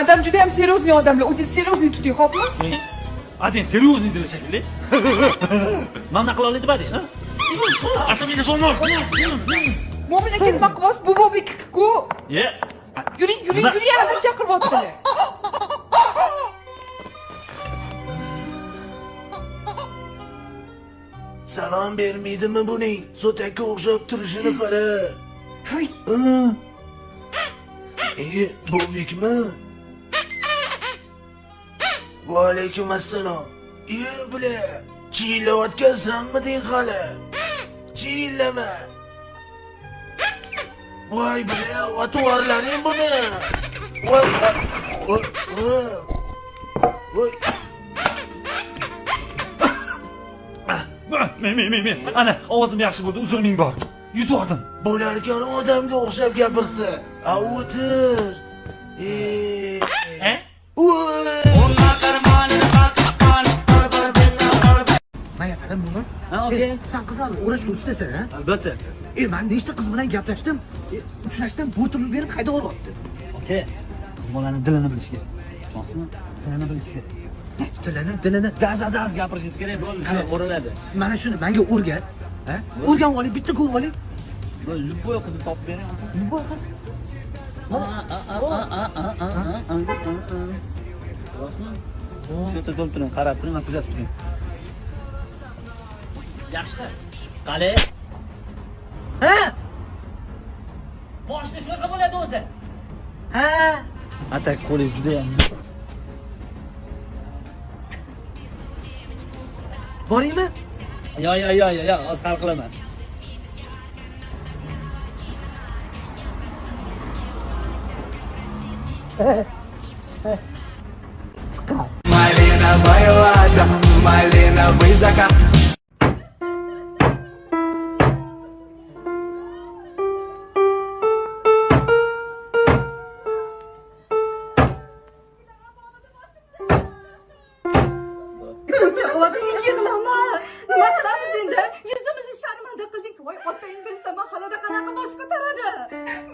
Adam juda ham seriozniy odamlar. O'zingiz seriozniy tuting, xo'pmi? Adin seriozniy dil shekilli. Mana qila oladi badi, ha? Asabiga solma. Mo'min aka nima qilyapsiz? Bu bobik-ku. Ye. Yuring, yana bir chaqiryaptilar. Salom bermaydimi buning? So'takka o'xshab turishini qara. Hay. Bobikmi? Va alaykum assalom. Bular, chiyillayotgansanmiding hali? Chiyillama. Voy bular, otvorlaring buni. Voy. Men. Ana, ovozim yaxshi bo'ldi. Uzr ming bor. Yutdim. Bo'larkan odamga o'xshab gapirsa. O'tir. Maya qara Mo'min. Ha, okey. Sen qizlarni o'rashga ustasan, ha? Albatta. Men nechta qiz bilan gaplashdim, uchrashdim, bo'rtimni berib qayda olyapti. Okey. Qiz bolaning dilini bilish kerak. To'g'risimi? Dilini bilish kerak. Tilini. Daz gapirishingiz kerak, bo'lsa o'raladi. Mana shuni menga o'rgat. Ha? O'rgan oling, bitta ko'rib oling. Zubbo'y qizni topib bering. Zubbo'y qiz. Shu yerda turing, qarab turing, men kuzatib turing. Yaxshi. Qale. Ha? Boshda shunaqa bo'ladi o'zi. Ha? Atak qo'lish juda ham. Boringmi? Yo, hozir hal qilaman. Malina bailada, malina высока. Nima qilamiz endi? Yuzimizni sharmanda qildik. Voy, otang bilsa mahallada qanaqa bosh ko'taradi?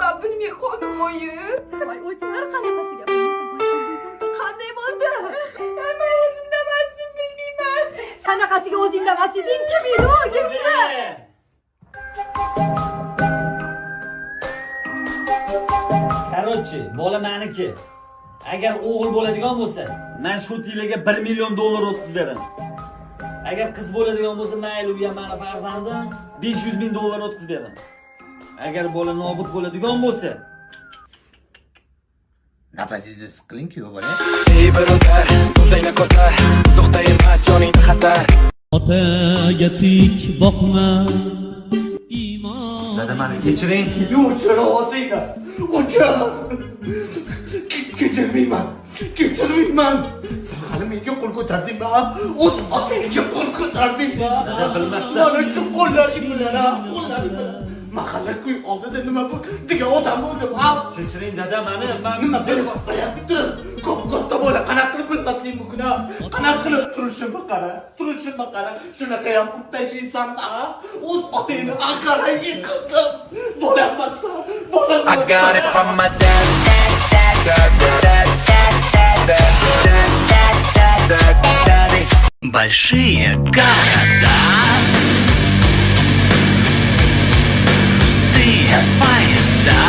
Men bilmay qoldim, oyi. Voy, o'chlar qanaqasiga? Qanday bo'ldi? Men o'zimda emasdim, bilmayman. Qanaqasiga o'zingda emas eding? Kim edi u? Kim edi? Короче, bola meniki. Agar o'g'il bo'ladigan bo'lsa, men shu tilaga 1 million dollar o'tkazib beraman. Agar qiz bo'ladigan bo'lsa, mayli u ham meni farzandim, 500 ming dollar o'tkazib beraman. Agar bola nobud bo'ladigan bo'lsa, Nafasingizni siqiling-ku, bola. Ey birodar, to'xtayna ko'tar, uzoqda emas yoningda xatar. Otaga tik boqma, iymon. Dada, meni kechiring. O'chir ovozingni. O'chir. Kechirmayman. Sen hali menga qo'l ko'tardingmi? O'z otangga qo'l ko'tardingmi? bilmasdan. Mana shu qo'llaring bilan, qo'llaring bilan. Mahalla-ko'y oldida nima bu degan odam bo'ldim, ha? kechiring dada, meni Nima bilmasayam turib, ko'p-ko'pda bola qanaqa qilib bilmaslik mumkin, ha? Qanaqa qilib turishimni qara. Shunaqa ham urib tashlaysanmi, ha? O'z otangni aqara yiqildim. Bo'lamassan. I got it from my dad. Большие города, пустые поезда,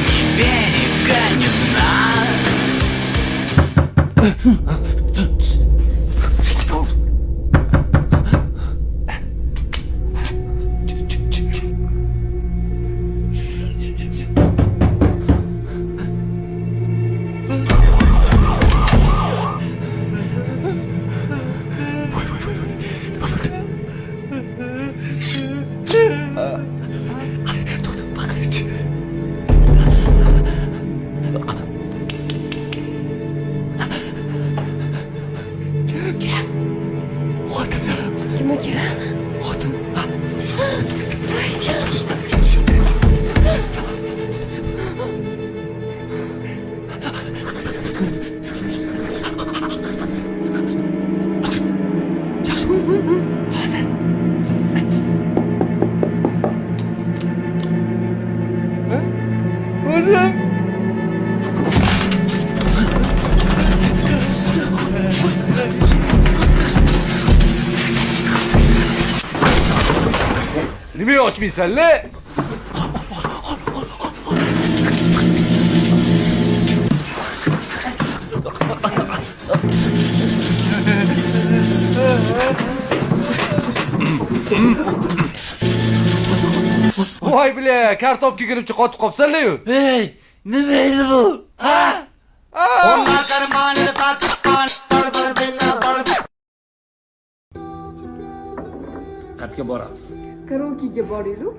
ни берега не знаю. Nima ochmaysan le? Voy bile, kartopga kirib qotib qopsan-ku. Hey, nima edi bu? Ha? Qayerga boramiz? Karaokega boraylik.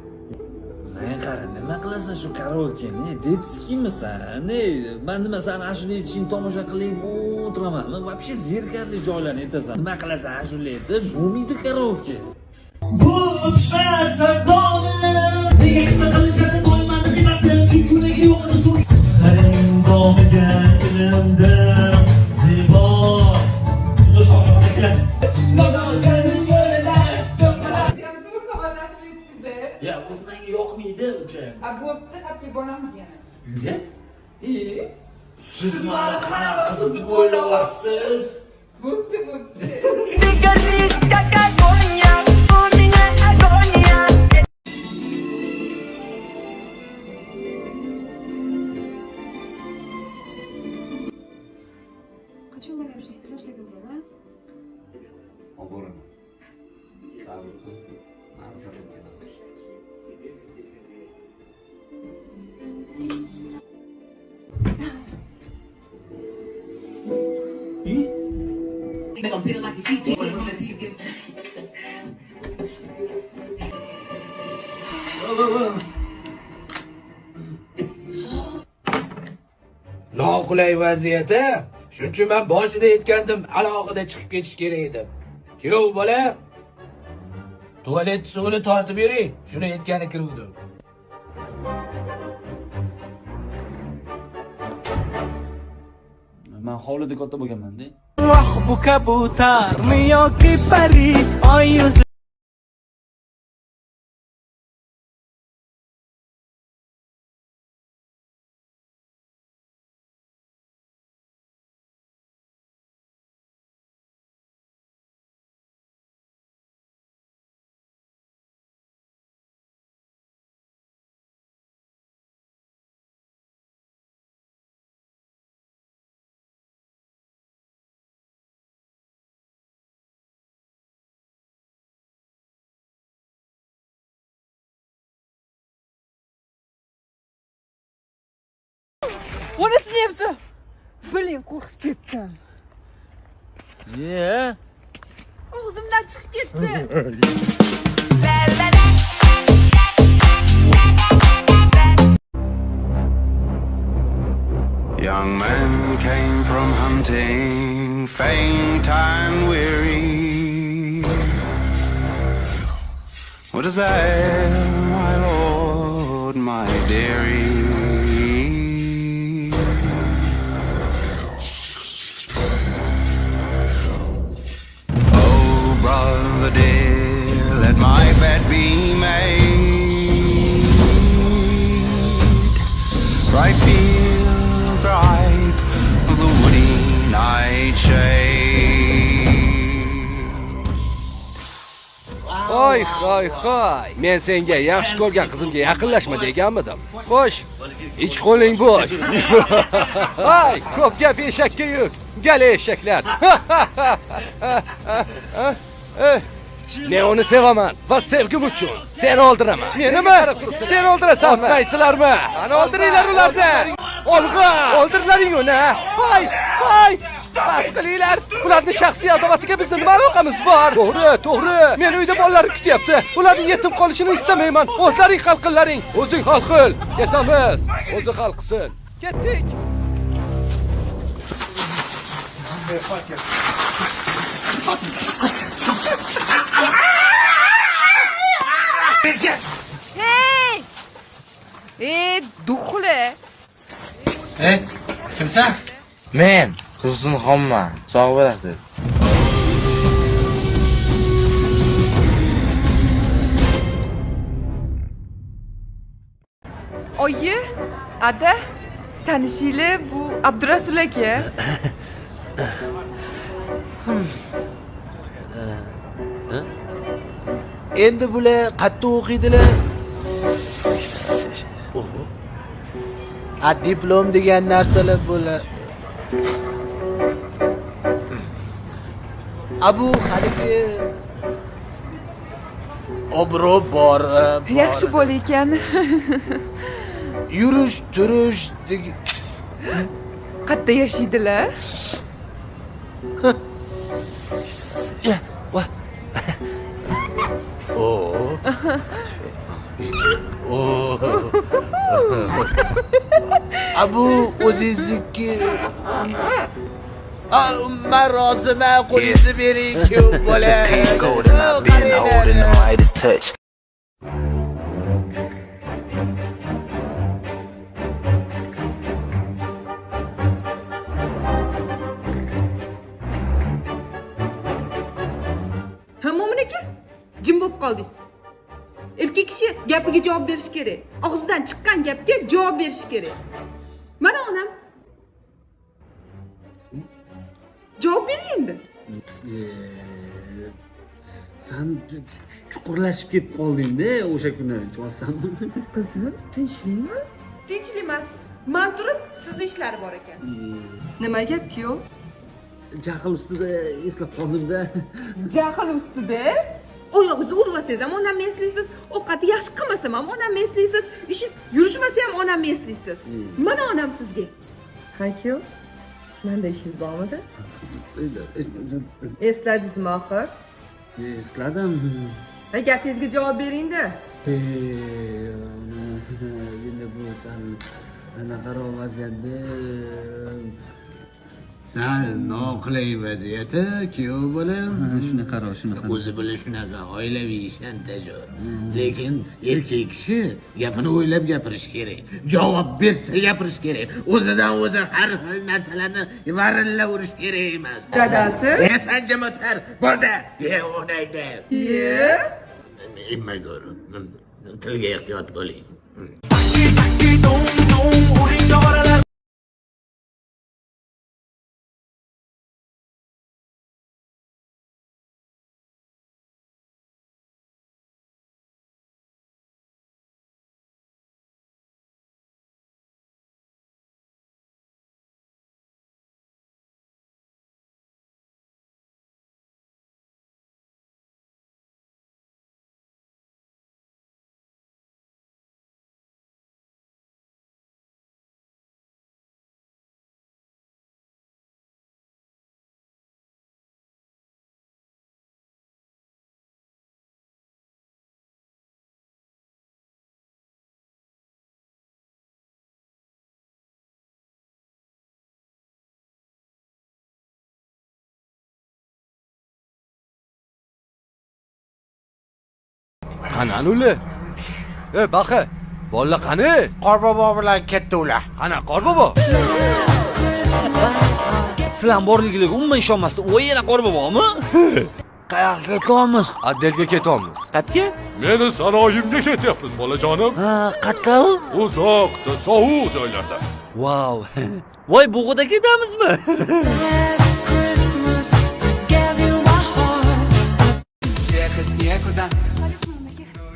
Sen qara, nima qilasan shu karaokeni? Detskimisan? Ne, men nima san ashula aytishingni tomosha qiling, o'tiraman. Men вообще zerkarli joylarni aytasan. Nima qilasan ashula aytib, bo'lmaydi karaoke. Bu o'tmasa dog'lar nega qisa qilishadi qo'ymadi demakda chunki yo'q edi suv qaring dog'iga tilimda zibo shoshaqlar ya o'zi menga yoqmaydi o'sha bo'pti, xatga boramiz yana. uyga siz mani mani qanaqa qanaqa qizib qizib o'ylayapsiz? Bo'pti, bo'pti. Qachon mana shu fikrlashga kelsangiz? Oboraman. Sabr qil. Manzilga kelamiz. Noqulay vaziyati. Shuning uchun men boshida aytgandim, alohida chiqib ketish kerak edi. Kuyov bola, tualet suvini tortib bering. Shuni aytgani kiruvdim. Men hovlida katta bo'lganman-da. bu kabutarmi yoki pari oy yuzi Onasini yapsa. Biling, qo'rqib ketdim. Ye. Og'zimdan chiqib ketdi. Young man came from hunting, faint and weary. What is that, my lord, my dearie? Oh, brother dear, let my bed be made right field bright the woody nightshade. Hoy, hoy, hoy. Men senga yaxshi ko'rgan qizimga yaqinlashma deganmidim. Xo'sh, ich qo'ling bo'sh. Hoy, ko'p gap eshakka yuk. Gala eshaklar. Men uni sevaman va sevgim uchun seni o'ldiraman. Menimi? Sen o'ldirasanmi? Otmaysizlarmi? Qani o'ldiringlar ularni. Olg'a, o'ldirlaring uni. Hoy, hoy. Bas qilinglar. Ularning shaxsiy adovatiga bizning nima aloqamiz bor? To'g'ri, to'g'ri. Men uyda bolalarim kutyapti. Ularning yetim qolishini istamayman. O'zlaring hal qillaring. O'zing hal qil. Ketamiz. O'zi hal qilsin. Ketdik. Hey! Duxle. Kimsan? Men Husnixonman. Sog' bo'lasiz. Oyi, Ada, tanishinglar bu Abdurasul aka. Endi bular qayerda o'qiydilar? Diplom degan narsalar bular. Abu haligi obro bor. Yaxshi bo'l ekan. Yurish, turish Qayerda yashaydilar? Abu o'zingizniki. Men roziman, qo'lingizni bering-ku, bola. Ha, Mo'min aka, jim bo'lib qoldingiz. Erkak kishi gapiga javob berish kerak. Og'zidan chiqqan gapga javob berish kerak. Mana onam. Javob bering endi. Sen chuqurlashib ketib qolding-da o'sha kuni, tushunsanmi? Qizim, tinchlikmi? Tinchlik emas. Men turib, sizning ishlari bor ekan. Nima gap, kuyov? Jahl ustida eslab qoldim-da. Jahl ustida? Oyog'ingizni urib olsangiz ham onamni eslaysiz, ovqatni yaxshi qilmasam ham onamni eslaysiz, ishi yurishmasa ham onamni eslaysiz. Mana onam sizga. Ha, kuyov. Menda ishingiz bormidi? Esladingizmi oxir? Esladim. Ha, gapingizga javob bering-da. Endi bu san anaqa vaziyatda Sen noqulay vaziyati, kuyov bolam. Shunaqa. O'zi bilan shunaqa oilaviy shantaj. Lekin erkak kishi gapini o'ylab gapirish kerak. Javob bersa gapirish kerak. O'zidan o'zi har xil narsalarni varillab kerak emas. Dadasi? San jamatar, borda. O'nayda. Nima ko'rib? Tilga ehtiyot bo'ling. Qani ular? Baqa, bolalar qani? Qorbobo bilan ketdi ular. Qani Qorbobo? Sizlar borligiga umuman ishonmasdim. Voy, yana Qorbobomi? Qayoqqa ketyapmiz? Addelga ketyapmiz. Qayerga? Meni sanoyimga ketyapmiz bolajonim. Ha, qayerda u? Uzoqda, sovuq joylarda. Wow. Voy, bug'ida ketamizmi?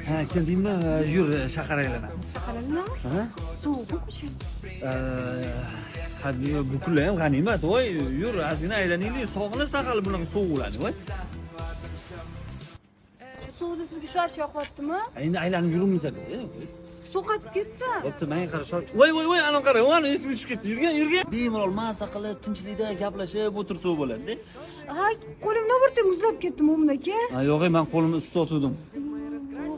Ha, keldingmi? Yur, shahar aylanamiz. Shaharlanamiz? Sovuqmi? Hadi bu kunlar ham g'animat. Voy, yur, ozgina aylanaylik. Sog'inasiz hali bunaqa sovuqlarni, voy. Sovuqda sizga sharch yoqyaptimi? Endi aylanib yurimiz-da. So'qatib ketdi. Bo'pti, menga qara sharch. Voy, ana qara, ana esim tushib ketdi. Yurgan. Bemalol masa qilib, tinchlikda gaplashib o'tirsa bo'ladi-da. Ha, qo'limdan o'rta muzlab ketdi Mo'min aka. Ha, yo'q, men qo'limni ustida tutdim.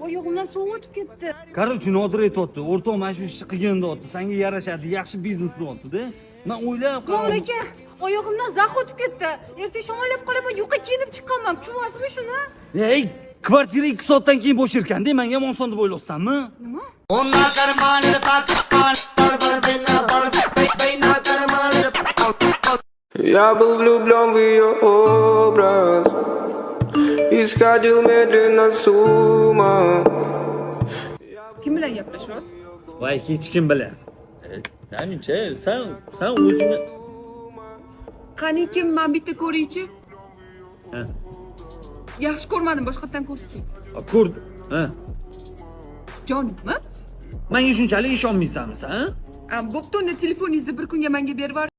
Oyog'imdan sovuq o'tib ketdi. Короче, Nodir aytibdi, o'rtoq mana shu ishni qilgin deyapti. Senga yarashadi, yaxshi biznes deyapti-da. Men o'ylab Mo'min aka, oyog'imdan zax o'tib ketdi. Erta shomolab qolaman, yuqa kiyinib chiqaman. Tushunasizmi shuni? Ey, kvartira 2 soatdan keyin bo'sh ekan-da, menga yomonson deb o'ylayapsanmi? Nima? Я был влюблен в ее образ и сходил медленно с ума. Kim bilan gaplashyapsiz? Voy, hech kim bilan. Namincha, sen o'zingni... Qanikim, men bitta ko'raychi. Ha. Yaxshi ko'rmadim, boshqatdan ko'rsating. Ko'rdim. Ha. Jonimmi? Menga shunchalik ishonmaysanmi sen? Bo'pti, unda telefoningizni bir kunga menga berib yuboring.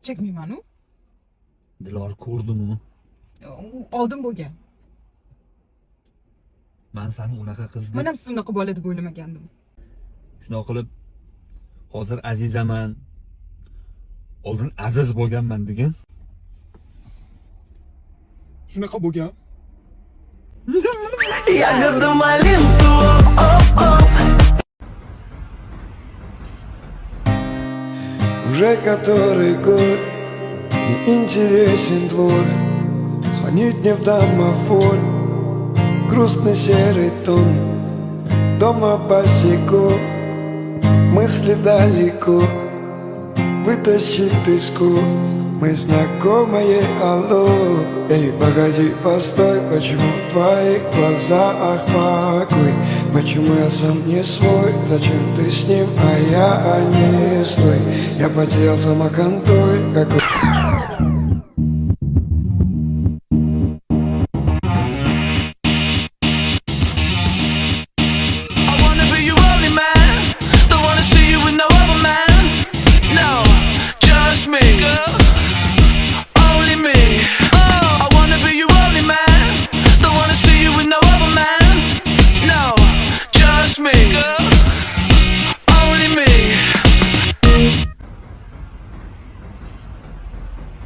Chekmayman-u. Dilor ko'rdimi? Oldin bo'lgan. Men seni unaqa qizni... Men ham siz unaqa bola deb o'ylamagandim. Shunaqa qilib, hozir azizaman, oldin aziz bo'lganman degan. Shunaqa bo'lgan. Я горду малинку, уже который год не интересен двор. Звонит мне в домофон, грустный серый тон. Дома босиком, мысли далеко, вытащить тоску. Мы знакомые, алло. Эй, погоди, постой, почему в твоих глазах покой? Почему я сам не свой? Зачем ты с ним, а я не стой? Я потерял самоконтроль, какой...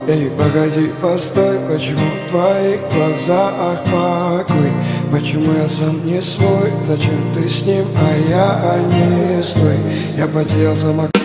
Эй, погоди, постой, почему в твоих глазах покой? Почему я сам не свой? Зачем ты с ним, а я не стой? Я потерял самоконтроль.